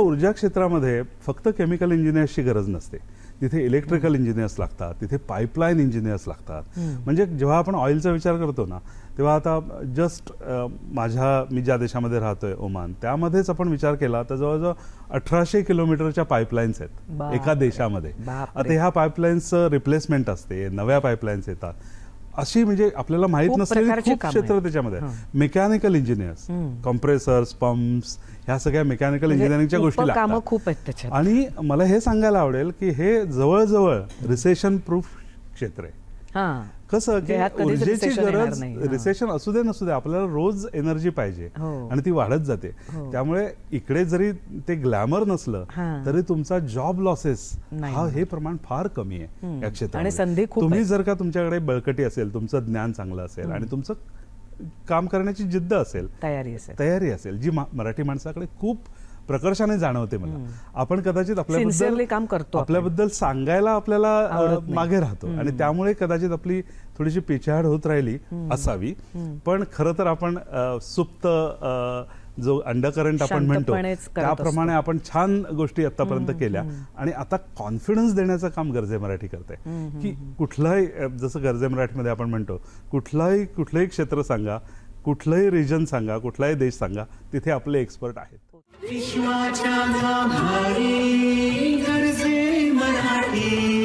ऊर्जा क्षेत्रामध्ये फक्त केमिकल इंजिनियर्सची गरज नसते, तिथे इलेक्ट्रिकल इंजिनियर्स लागतात, तिथे पाईपलाईन इंजिनियर्स लागतात. म्हणजे जेव्हा आपण ऑइलचा विचार करतो ना, तेव्हा आता जस्ट मी ज्या देशामध्ये राहतोय ओमान, त्यामध्येच आपण विचार केला तर जवळजवळ 1800 किलोमीटरच्या पाईपलाईन्स आहेत एका देशामध्ये. आता ह्या पाईपलाईन्सचं रिप्लेसमेंट असते, नव्या पाईपलाईन्स येतात, अशी म्हणजे आपल्याला माहित नसलेली खूप क्षेत्र त्याच्यामध्ये. मेकॅनिकल इंजिनियर्स, कॉम्प्रेसर्स, पंप्स, ह्या सगळ्या मेकॅनिकल इंजिनिअरिंगच्या गोष्टी लागतात. आणि मला हे सांगायला आवडेल की हे जवळजवळ रिसेशन प्रूफ क्षेत्र आहे. कसं की ऊर्जेची गरज रिसेशन असू दे नसू दे, आपल्याला रोज एनर्जी पाहिजे आणि ती वाढत जाते. त्यामुळे इकडे जरी ते ग्लॅमर नसलं तरी तुमचा जॉब लॉसेस हे प्रमाण फार कमी आहे या क्षेत्रात. तुम्ही जर का तुमच्याकडे बळकटी असेल, तुमचं ज्ञान चांगलं असेल आणि तुमचं काम करण्याची जिद्द असेल, तयारी असेल, जी मराठी माणसाकडे खूप प्रकर्षाने जाणवते मला. आपण कदाचित आपल्याबद्दल सांगायला आपल्याला मागे राहतो आणि त्यामुळे कदाचित आपली थोडीशी पिछाड होत राहिली असावी. पण खरं तर आपण सुप्त जो अंडरकरंट आपण म्हणतो त्याप्रमाणे आपण छान गोष्टी आतापर्यंत केल्या आणि आता कॉन्फिडन्स देण्याचं काम गरजे मराठी करते की कुठलाही, जसं गरजे मराठीमध्ये आपण म्हणतो, कुठलंही क्षेत्र सांगा, कुठलंही रिजन सांगा, कुठलाही देश सांगा, तिथे आपले एक्सपर्ट आहेत. विश्वाच्या गाभारी गरजे मराठी.